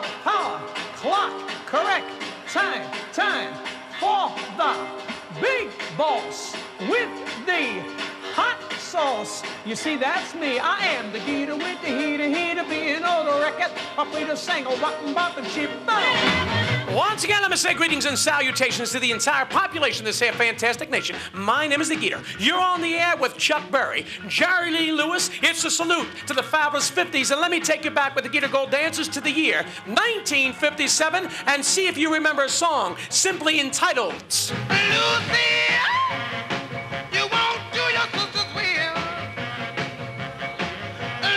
power, power, clock, correct, time, time, for the big boss with the hot sauce. You see, that's me. I am the Geator with the heater, being on the record. I play the single, rock and bop and chip. Once again, let me say greetings and salutations to the entire population of this here fantastic nation. My name is the Geator. You're on the air with Chuck Berry, Jerry Lee Lewis. It's a salute to the fabulous 50s, and let me take you back with the Geator Gold Dancers to the year 1957 and see if you remember a song simply entitled Lucy, you won't do your sister's will.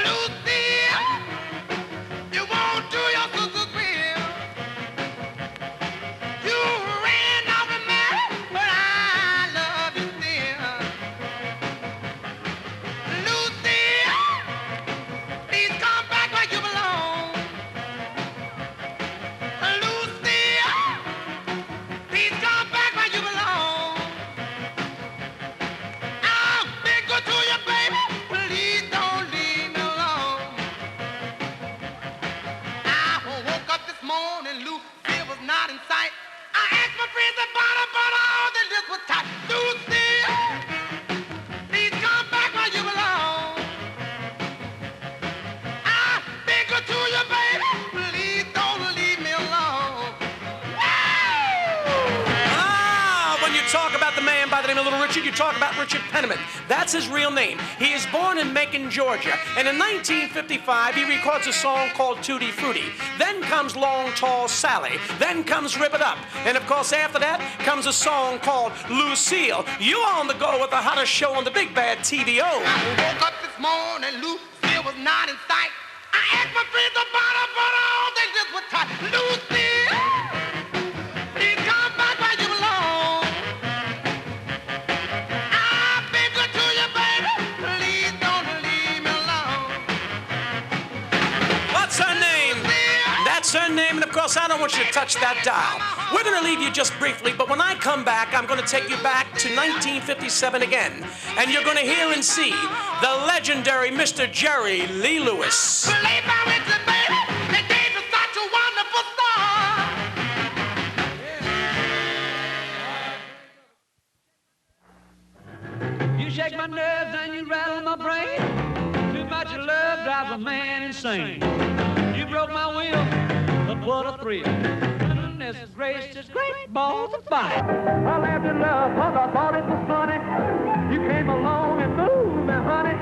Lucy, you won't do your sister's will. You ran off and married, but I love you still. Lucy, please come back where you belong. Lucy, please come back where you belong. I've been good to you, baby. Please don't leave me alone. I woke up this morning, Lucy was not in sight. I asked my friends about her, but all the lips were tight. Lucy, please come back where you belong. I've been good to you, baby. Please don't leave me alone. When you talk about the man by the name of Little Richard, you talk about Richard Penniman. That's his real name. He is born in Macon, Georgia, and in 1955 he records a song called Tutti Frutti. Then comes Long Tall Sally. Then comes Rip It Up. And of course after that comes a song called Lucille. You on the go with the hottest show on the big bad TVO. I woke up this morning, Lucille was not in sight. I asked my friends about her, but all they did was tight. Lucille, please come back where you belong. I've been good to you, baby. Please don't leave me alone. What's her name? That's her name, and of course I don't want you to touch that dial. We're going to leave you just briefly, but when I come back, I'm going to take you back to 1957 again, and you're going to hear and see the legendary Mr. Jerry Lee Lewis. Believe my Richard, baby, they gave us such a wonderful star. You shake my nerves and you rattle my brain. Too much love drives a man insane. You broke my will, but what a thrill. Goodness gracious, great balls of fire. I laughed in love cause I thought it was funny. You came along and moved me, honey.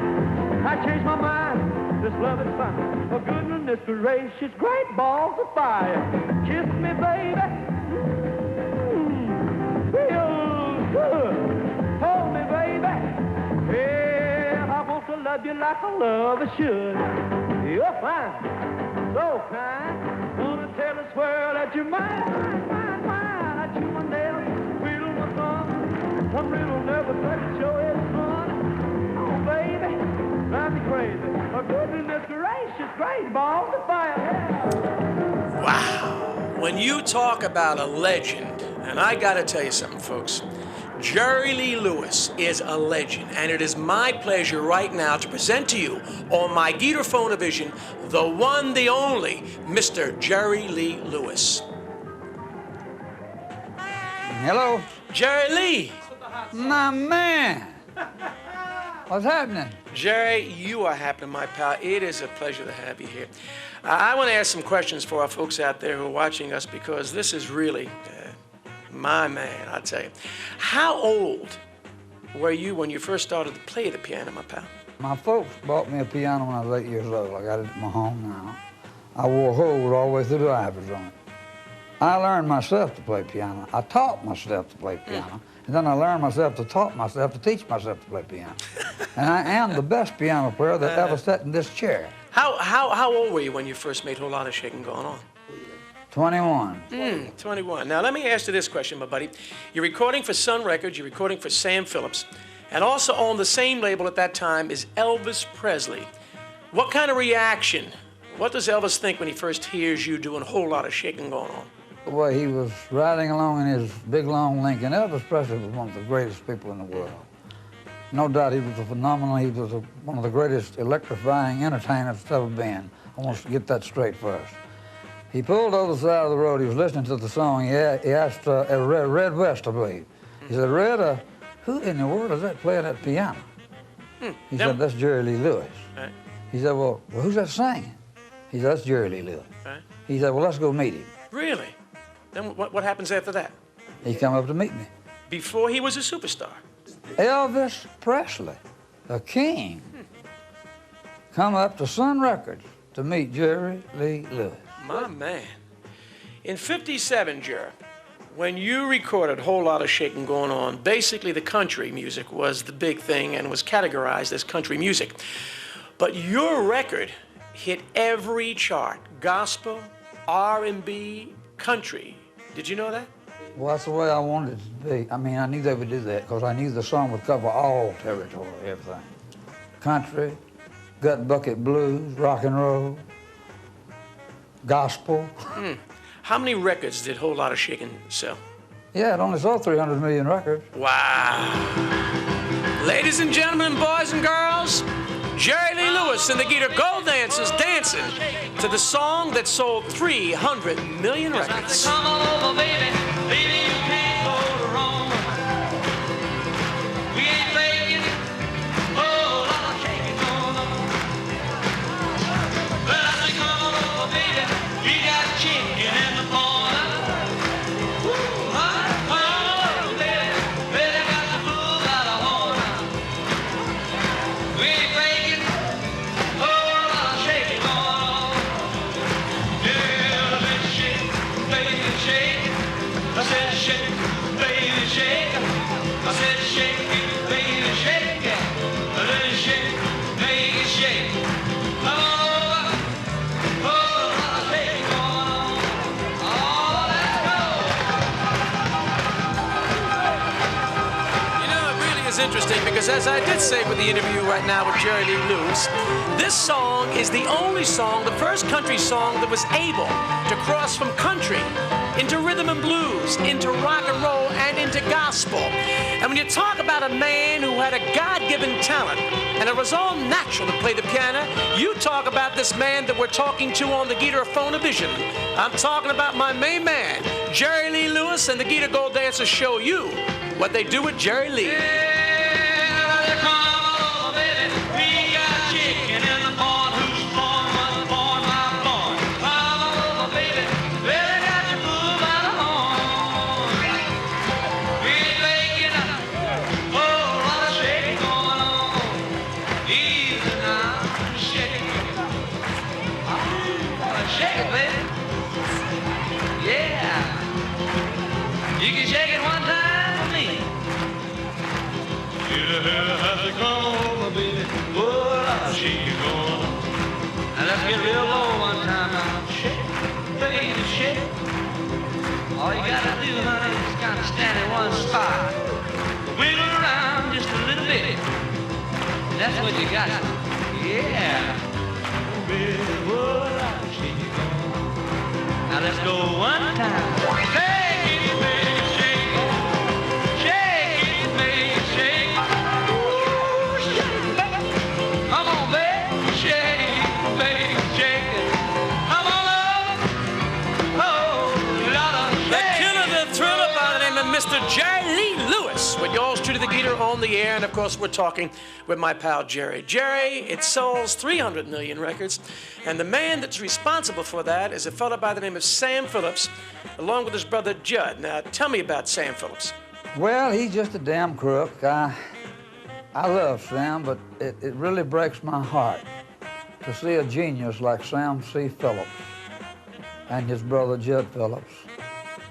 I changed my mind, this love is fine. Oh, goodness gracious, great balls of fire. Kiss me, baby. Feels good. Hold me, baby. Yeah, I want to love you like a lover should. You're fine, so kind. Wanna tell this world that you're mine, mine, mine. I chew my nails, wheel my thumb. I'm real nervous, but it sure is fun. Oh, baby, drive me crazy. Oh, goodness gracious, great balls of fire. Yeah. Wow. When you talk about a legend, and I got to tell you something, folks, Jerry Lee Lewis is a legend, and it is my pleasure right now to present to you on my Geator Phonovision the one, the only, Mr. Jerry Lee Lewis. Hello? Jerry Lee. My man. What's happening? Jerry, you are happening, my pal. It is a pleasure to have you here. I want to ask some questions for our folks out there who are watching us, because this is really my man, I tell you. How old were you when you first started to play the piano, my pal? My folks bought me a piano when I was 8 years old. I got it at my home now. I wore holes all the way through the ivories on it. I learned myself to play piano. I taught myself to play piano. And then I learned myself to taught myself to teach myself to play piano. And I am the best piano player that ever sat in this chair. How old were you when you first made a whole lot of shaking going on? 21. 21. Now, let me ask you this question, my buddy. You're recording for Sun Records, you're recording for Sam Phillips, and also on the same label at that time is Elvis Presley. What kind of reaction, what does Elvis think when he first hears you doing a whole lot of shaking going on? Well, he was riding along in his big, long Lincoln. Elvis Presley was one of the greatest people in the world. No doubt he was a phenomenal. He was one of the greatest electrifying entertainers that's ever been. I want to get that straight first. He pulled over the side of the road. He was listening to the song. He asked Red West, I believe. He said, Red, who in the world is that playing that piano? He said, that's Jerry Lee Lewis. Right. He said, well, who's that singing? He said, that's Jerry Lee Lewis. Right. He said, well, let's go meet him. Really? Then what happens after that? He come up to meet me. Before he was a superstar. Elvis Presley, a king, come up to Sun Records to meet Jerry Lee Lewis. My man. In '57, Jerry, when you recorded a whole lot of shaking going on, basically the country music was the big thing and was categorized as country music. But your record hit every chart, gospel, R&B, country. Did you know that? Well, that's the way I wanted it to be. I mean, I knew they would do that because I knew the song would cover all territory, everything. Country, gut bucket blues, rock and roll, gospel. How many records did Whole Lotta Shakin' sell? Yeah, it only sold 300 million records. Wow. Ladies and gentlemen, boys and girls, Jerry Lee Lewis and the Geator Gold Dancers dancing to the song that sold 300 million records. Come on over, baby. Baby, you can't go wrong. We ain't faking. Oh, lot of shaking going on. Well, I say, come on over, baby. We got chicken in the corner. Woo, huh? Come on over, baby. Baby, got the blues out of horn. We ain't faking. Oh, lot of shaking going on. Yeah, let's shake, baby, shake. I said shake, baby, shake. I said shake, baby, shake. Let's shake, baby, shake. Come on over. Oh, let's shake on. Oh, let's go. You know, it really is interesting because as I did say with the interview right now with Jerry Lee Lewis, this song is the only song, the first country song that was able to cross from country into rhythm and blues, into rock and roll, and into gospel. And when you talk about a man who had a God-given talent, and it was all natural to play the piano, you talk about this man that we're talking to on the Geator Phone-A-Vision. I'm talking about my main man, Jerry Lee Lewis, and the Geator Gold Dancers show you what they do with Jerry Lee. Yeah, come on over, baby. We got chicken in the barn. Who's born, was born, my born. Come on over, baby. Really got your fool by the horn. We ain't making a whole lot of shaking going on. Easy now, shake it. Shake it, baby. Yeah. You can shake it one time for me. Has to come over, baby. Oh, I'll shake you going on. Now let's get real low one time now. Shake, baby, shake. All you gotta do, honey, is kind of stand in one spot. Wiggle around just a little bit. That's what you got. Yeah. Baby, oh, I'll shake you going on. Now let's go one time. Shake it, baby, shake it. Shake it, baby, shake it. Ooh, shake it, baby. Come on, baby, shake it, baby, shake it. Come on up. Oh, lot of The shake. killer, the thriller by the name of Mr. Jerry Lee Lewis with yours truly, the Geator, on the air. And of course, we're talking with my pal Jerry. Jerry, it sells 300 million records. And the man that's responsible for that is a fellow by the name of Sam Phillips, along with his brother Judd. Now, tell me about Sam Phillips. Well, he's just a damn crook. I love Sam, but it really breaks my heart to see a genius like Sam C. Phillips and his brother Judd Phillips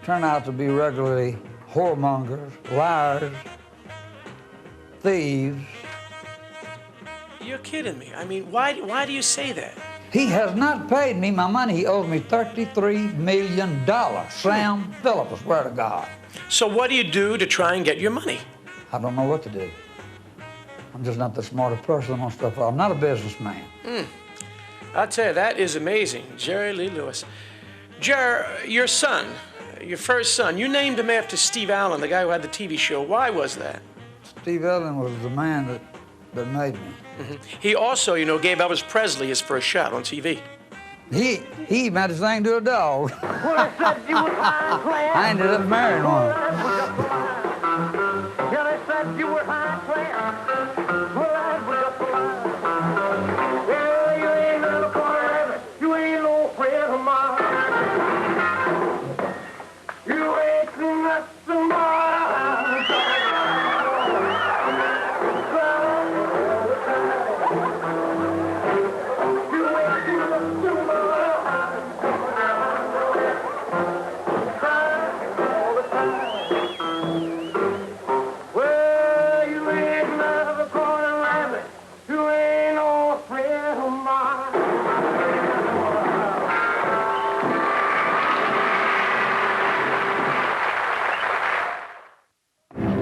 turn out to be regularly whoremongers, liars, thieves. You're kidding me. I mean, why do you say that? He has not paid me my money. He owes me $33 million. Sam Phillips, I swear to God. So what do you do to try and get your money? I don't know what to do. I'm just not the smartest person on stuff. I'm not a businessman. I'll tell you, that is amazing. Jerry Lee Lewis. Jerry, your son, your first son, you named him after Steve Allen, the guy who had the TV show. Why was that? Steve Allen was the man that made me. He also, you know, gave Elvis Presley his first shot on TV. He even had to sing to a dog. Well, they said you was high class. I ended up marrying one. Yeah, they said you were high class. Well, that was just a lie. Well, you ain't never gonna have it. You ain't no friend of mine. You ain't nothing mine. You ain't nothing Well, you ain't never gonna have it. You ain't no friend of mine.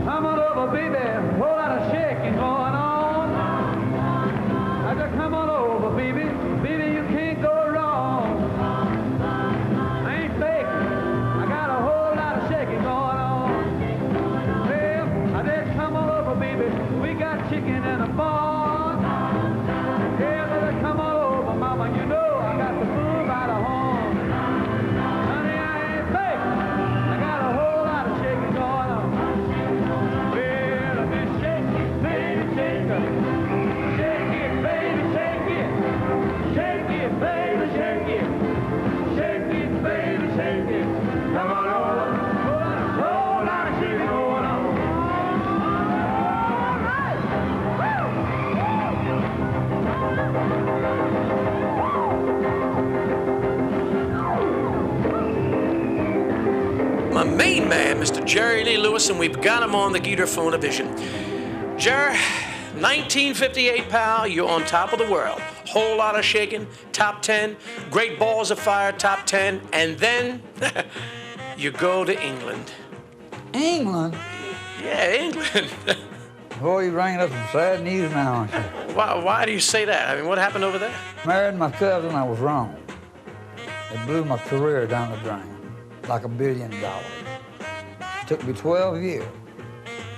Come on over, baby. Whole lot of shaking going on. I just come on over, baby. Baby, you can't go wrong. I ain't fake. I got a whole lot of shaking going on. Well, I just come on over, baby. We got chicken in a barn. Yeah, better come on over, mama. You know I got the food by the horn. Honey, I ain't fake. I got a whole lot of shaking going on. Well, I've been shaking, baby, shake it. Shake it, baby, shake it. Shake it, baby, shake it. Shake it, baby, shake it. Come on over. Whole lot of shaking going on. All right. My main man, Mr. Jerry Lee Lewis, and we've got him on the Geator phone of vision. Jerry, 1958, pal, you're on top of the world. Whole lot of shaking, top 10, Great Balls of Fire, top 10, and then you go to England. England? Yeah, England. Boy, you bringing up some sad news now, aren't you? Why do you say that? I mean, what happened over there? Married my cousin, I was wrong. It blew my career down the drain, like $1 billion. It took me 12 years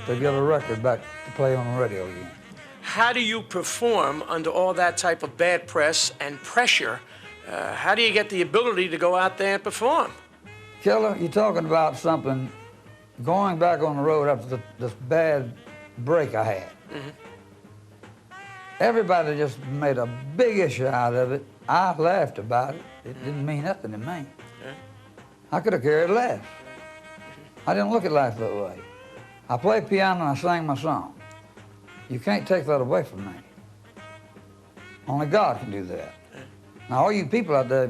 to get a record back to play on the radio again. How do you perform under all that type of bad press and pressure? How do you get the ability to go out there and perform? Killer, you're talking about something, going back on the road after this bad break I had. Everybody just made a big issue out of it. I laughed about it. It didn't mean nothing to me. I could have cared less. I didn't look at life that way. I played piano and I sang my song. You can't take that away from me. Only God can do that. Now, all you people out there,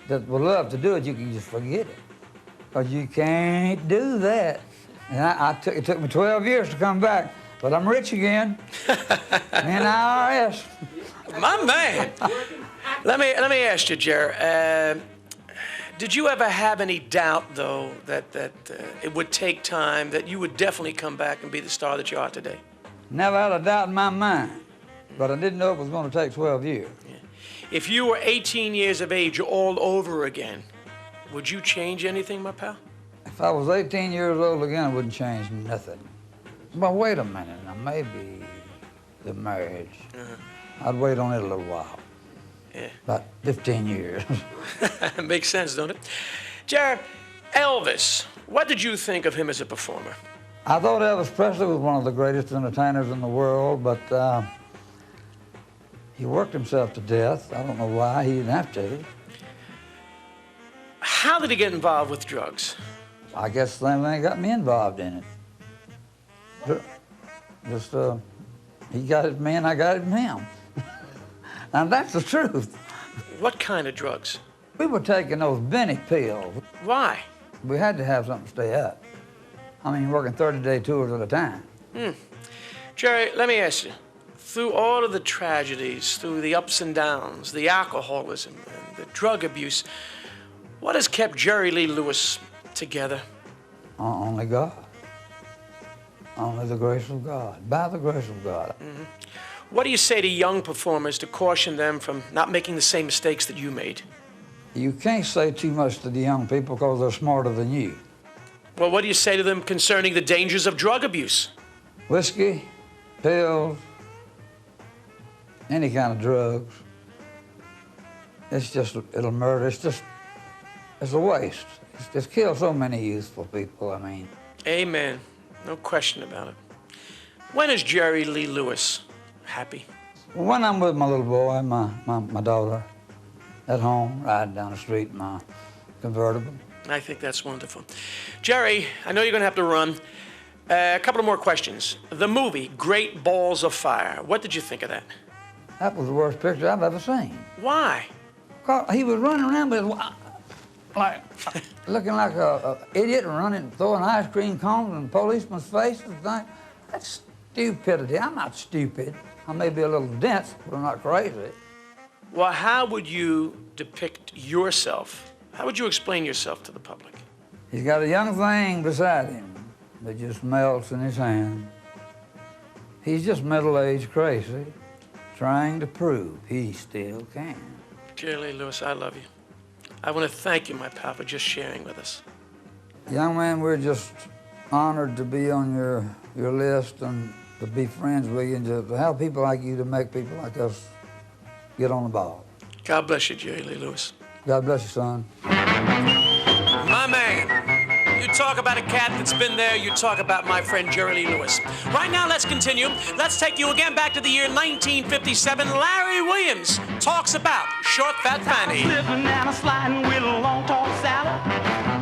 that would love to do it, you can just forget it. Because you can't do that. And it took me 12 years to come back, but I'm rich again. And IRS. My man. Let me ask you, Jerry. Did you ever have any doubt, though, that it would take time, that you would definitely come back and be the star that you are today? Never had a doubt in my mind, but I didn't know it was going to take 12 years. Yeah. If you were 18 years of age all over again, would you change anything, my pal? If I was 18 years old again, it wouldn't change nothing. But wait a minute, now maybe the marriage. I'd wait on it a little while. Yeah. About 15 years. Makes sense, don't it? Jerry, Elvis, what did you think of him as a performer? I thought Elvis Presley was one of the greatest entertainers in the world, but he worked himself to death. I don't know why. He didn't have to. How did he get involved with drugs? I guess the same thing got me involved in it. Just, he got it from me and I got it from him. And that's the truth. What kind of drugs? We were taking those Benny pills. Why? We had to have something to stay up. I mean, working 30-day tours at a time. Jerry, let me ask you. Through all of the tragedies, through the ups and downs, the alcoholism, and the drug abuse, what has kept Jerry Lee Lewis together? Only God. Only the grace of God. By the grace of God. What do you say to young performers to caution them from not making the same mistakes that you made? You can't say too much to the young people because they're smarter than you. Well, what do you say to them concerning the dangers of drug abuse? Whiskey, pills, any kind of drugs. it's just, it'll murder. It's a waste. It's killed so many youthful people, I mean. Amen. No question about it. When is Jerry Lee Lewis happy? When I'm with my little boy, my daughter, at home, riding down the street in my convertible. I think that's wonderful. Jerry, I know you're going to have to run. A couple of more questions. The movie, Great Balls of Fire. What did you think of that? That was the worst picture I've ever seen. Why? He was running around with, like, looking like a idiot, running, throwing ice cream cones in policemen's faces and things. That's stupidity. I'm not stupid. I may be a little dense, but I'm not crazy. Well, how would you depict yourself? How would you explain yourself to the public? He's got a young thing beside him that just melts in his hand. He's just middle-aged crazy, trying to prove he still can. Jerry Lee Lewis, I love you. I want to thank you, my pal, for just sharing with us. Young man, we're just honored to be on your list and to be friends with you and to have people like you to make people like us get on the ball. God bless you, Jerry Lee Lewis. God bless you, son. My man, you talk about a cat that's been there, you talk about my friend Jerry Lee Lewis. Right now, let's continue. Let's take you again back to the year 1957. Larry Williams talks about Short Fat Fanny. Slipping and a sliding with a long tall salad.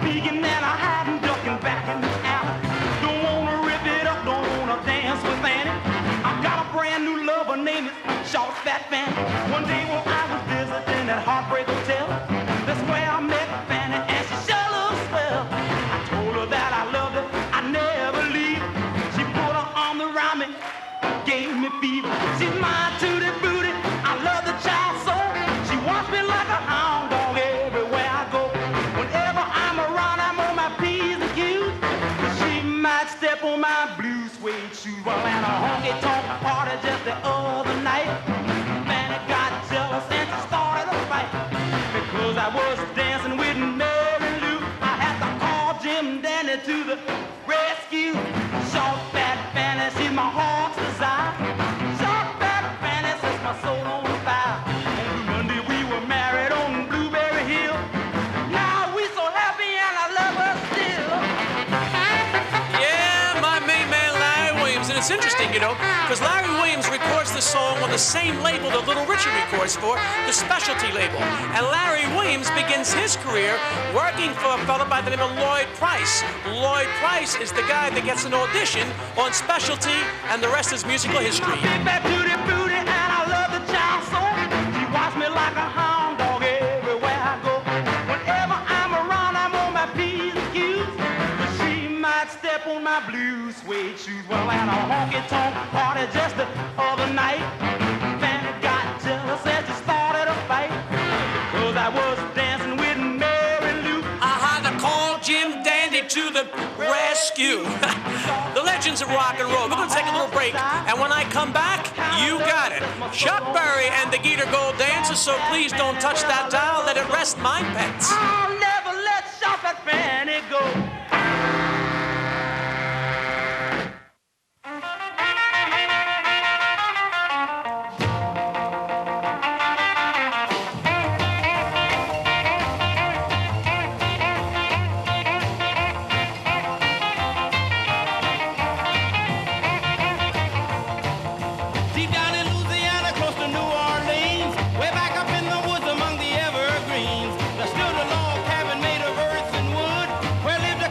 Peeking and a hiding, ducking back in the alley. Don't wanna rip it up, don't wanna dance with Fanny. I've got a brand new lover, name is Short Fat Fanny. One day when I was visiting at Heartbreak Hotel, that's where I met Fanny and she sure looks swell. I told her that I loved her, I'd never leave. She put her arms around me, gave me fever. She's my tootie booty, I love the child so. She wants me like a hound dog everywhere I go. Whenever I'm around, I'm on my P's and Q's. She might step on my blue suede shoes. Well, at a honky-tonk party just the other night, Fanny got jealous and she started a fight. Because I was dancing with Mary Lou, I had to call Jim Dandy to the rescue. Short Fat Fanny, she's my heart's desire. Short Fat Fanny sets my soul on fire. On Blue Monday we were married on Blueberry Hill. Now we so happy and I love her still. Yeah, my main man Larry Williams. And it's interesting, you know, because Larry Williams records the song on the same label that Little Richard records for, the Specialty label. And Larry Williams begins his career working for a fellow by the name of Lloyd Price. Lloyd Price is the guy that gets an audition on Specialty, and the rest is musical history. Big fat booty booty and I love the child so. She wants me like a hound dog everywhere I go. Whenever I'm around, I'm on my P's and Q's. But she might step on my blue suede shoes. Well, at a honky-tonk party just the other night, Fanny got jealous and she started a fight. Because I was dancing with Mary Lou. I had to call Jim Dandy to the rescue. The legends of rock and roll. We're going to take a little break, and when I come back, you got it. Chuck Berry and the Geator Gold Dancers, so please don't touch that dial. Let it rest, my pets. I'll never let Short Fat Fanny go. Deep down in Louisiana, close to New Orleans, way back up in the woods among the evergreens, there stood a log cabin made of earth and wood, where lived a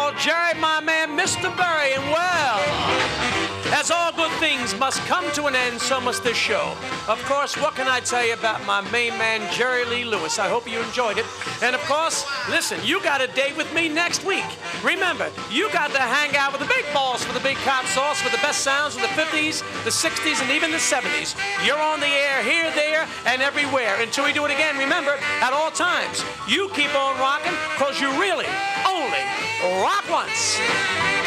called Jerry, my man, Mr. Berry. And well, as all good things must come to an end, so must this show. Of course, what can I tell you about my main man, Jerry Lee Lewis? I hope you enjoyed it. And of course, listen, you got a date with me next week. Remember, you got to hang out with the big balls for the big hot sauce for the best sounds of the 50s, the 60s, and even the 70s. You're on the air here, there, and everywhere. Until we do it again, remember, at all times, you keep on rocking, because you really only rock once.